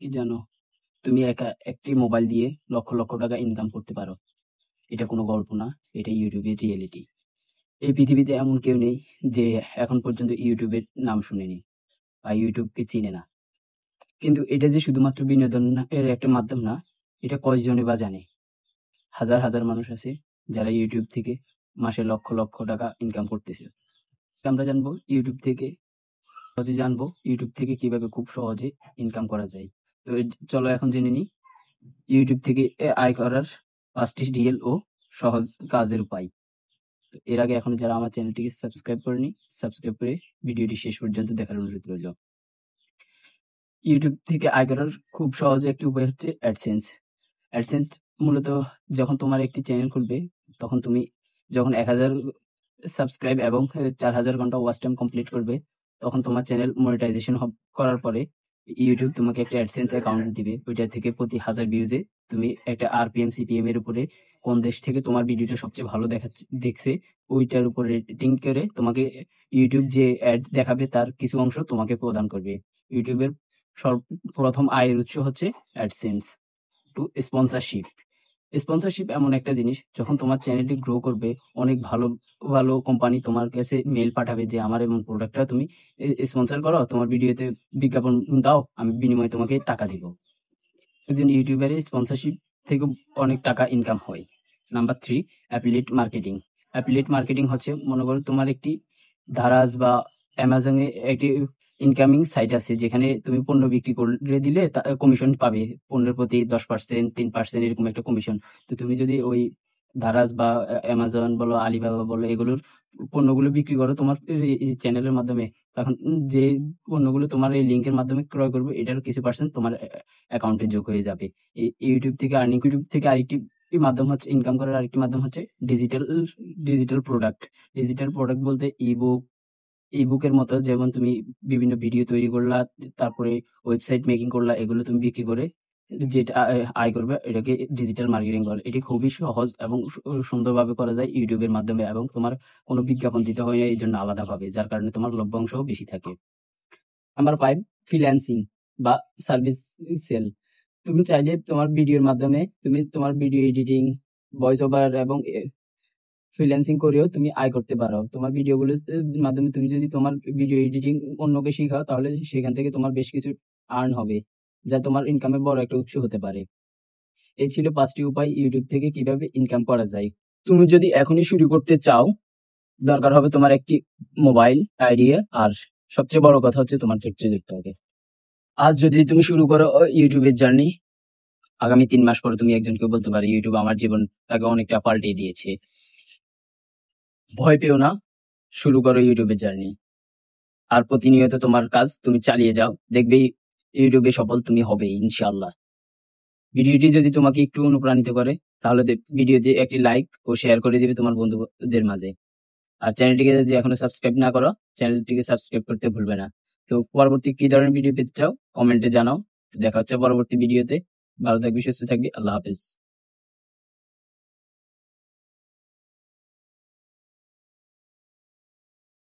কি জানো, তুমি একা একটি মোবাইল দিয়ে লক্ষ লক্ষ টাকা ইনকাম করতে পারো। এটা কোনো গল্প না, এটা ইউটিউবের রিয়েলিটি। এই পৃথিবীতে এমন কেউ নেই যে এখন পর্যন্ত ইউটিউবের নাম শুনেনি বা ইউটিউবকে চিনে না। কিন্তু এটা যে শুধুমাত্র বিনোদন এর একটা মাধ্যম না, এটা কয়জনে বা জানে। হাজার হাজার মানুষ আছে যারা ইউটিউব থেকে মাসে লক্ষ লক্ষ টাকা ইনকাম করতেছে। আমরা জানবো ইউটিউব থেকে কিভাবে খুব সহজে ইনকাম করা যায়। তো চলো এখন জেনে নিই ইউটিউব থেকে আয় করার ৫টি রিয়েল ও সহজ কাজের উপায়। তো এর আগে এখনো যারা আমার চ্যানেলটিকে সাবস্ক্রাইব করেনি, সাবস্ক্রাইব করে ভিডিওটি শেষ পর্যন্ত দেখার অনুরোধ রইল। ইউটিউব থেকে আয় করার খুব সহজ একটি উপায় হচ্ছে অ্যাডসেন্স। অ্যাডসেন্স মূলত যখন তোমার একটি চ্যানেল খুলবে, তখন তুমি যখন ১,০০০ সাবস্ক্রাইব এবং ৪,০০০ ঘন্টা ওয়াচ টাইম কমপ্লিট করবে, তখন তোমার চ্যানেল মনিটাইজেশন করার পরে ইউটিউব তোমাকে একটা অ্যাডসেন্স অ্যাকাউন্ট দিবে। ওইটা থেকে প্রতি ১,০০০ ভিউজে তুমি একটা আরপিএম, সিপিএম এর উপরে কোন দেশ থেকে তোমার ভিডিওটা সবচেয়ে ভালো দেখছে, ওইটার উপর রেটিং করে তোমাকে ইউটিউব যে অ্যাড দেখাবে তার কিছু অংশ তোমাকে প্রদান করবে। ইউটিউবের সর্বপ্রথম আয়ের উৎস হচ্ছে অ্যাডসেন্স। Two sponsorship. স্পন্সরশিপ এমন একটা জিনিস, যখন তোমার চ্যানেলটি গ্রো করবে, অনেক ভালো ভালো কোম্পানি তোমার কাছে মেল পাঠাবে যে আমার এমন প্রোডাক্টটা তুমি স্পন্সর করো, তোমার ভিডিওতে বিজ্ঞাপন দাও, আমি বিনিময়ে তোমাকে টাকা দিব। একজন ইউটিউবারের স্পন্সরশিপ থেকে অনেক টাকা ইনকাম হয়। Number 3, affiliate marketing. Affiliate marketing হচ্ছে, মনে করো তোমার একটি দারাজ বা অ্যামাজনে একটি ইনকামিং সাইট আছে, যেখানে তুমি পণ্য বিক্রি করে দিলে কমিশন পাবে। পণ্যের প্রতি 10%, 3% এরকম একটা কমিশন। তো তুমি যদি ওই দারাজ বা অ্যামাজন বলো, আলিবাবা বলো, এগুলোর পণ্যগুলো বিক্রি করো তোমার এই চ্যানেলের মাধ্যমে, তখন যে পণ্যগুলো তোমার এই লিঙ্কের মাধ্যমে ক্রয় করবে, এটার কিছু পার্সেন্ট তোমার অ্যাকাউন্টে যোগ হয়ে যাবে। ইউটিউব থেকে ইউটিউব থেকে আরেকটি মাধ্যম হচ্ছে, ইনকাম করার আরেকটি মাধ্যম হচ্ছে ডিজিটাল প্রোডাক্ট। ডিজিটাল প্রোডাক্ট বলতে ইবুকের মতো, যেমন তুমি বিভিন্ন ভিডিও তৈরি করলা, তারপরে ওয়েবসাইট মেকিং করলা, এগুলো তুমি বিক্রি করে যেটা আয় করবে, এটাকে ডিজিটাল মার্কেটিং বলে। এটি খুবই সহজ এবং সুন্দরভাবে করা যায় ইউটিউবের মাধ্যমে, এবং তোমার কোনো বিজ্ঞাপন দিতে হয় না এই জন্য আলাদাভাবে, যার কারণে তোমার লভ্যাংশও বেশি থাকে। নাম্বার 5, ফ্রিল্যান্সিং বা সার্ভিস সেল। তুমি চাইলে তোমার ভিডিওর মাধ্যমে তুমি তোমার ভিডিও এডিটিং, ভয়েস ওভার এবং ফ্রিল্যান্সিং করেও তুমি আয় করতে পারো। তোমার ভিডিওগুলোর মাধ্যমে তুমি যদি তোমার ভিডিও এডিটিং অন্যকে শেখাও, তাহলে সেখান থেকে তোমার বেশ কিছু আর্ন হবে, যা তোমার ইনকামের বড় একটা উৎস হতে পারে। এই ছিল 5টি উপায় ইউটিউব থেকে কিভাবে ইনকাম করা যায়। তুমি যদি এখনই শুরু করতে চাও, দরকার হবে তোমার একটি মোবাইল, আইডিয়া, আর সবচেয়ে বড় কথা হচ্ছে তোমার ধৈর্য ধরতে হবে। আজ যদি তুমি শুরু করো ইউটিউবের জার্নি, আগামী 3 মাস পরে তুমি একজনকে বলতে পারো ইউটিউব আমার জীবনটাকে অনেকটা পাল্টে দিয়েছে। ভয় পেও না, শুরু করো ইউটিউবের জার্নি। আর প্রতিনিয়ত তোমার কাজ তুমি চালিয়ে যাও, দেখবে ইউটিউবে সফল তুমি হবে ইনশাআল্লাহ। ভিডিওটি যদি তোমাকে একটু অনুপ্রাণিত করে, তাহলে ভিডিওতে একটি লাইক ও শেয়ার করে দিবে তোমার বন্ধুদের মাঝে। আর চ্যানেলটিকে যদি এখনো সাবস্ক্রাইব না করো, চ্যানেলটিকে সাবস্ক্রাইব করতে ভুলবে না। তো পরবর্তী কি ধরনের ভিডিও পেতে চাও কমেন্টে জানাও। তো দেখা হচ্ছে পরবর্তী ভিডিওতে। ভালো থাকবি, সুস্থ থাকবি, আল্লাহ হাফেজ।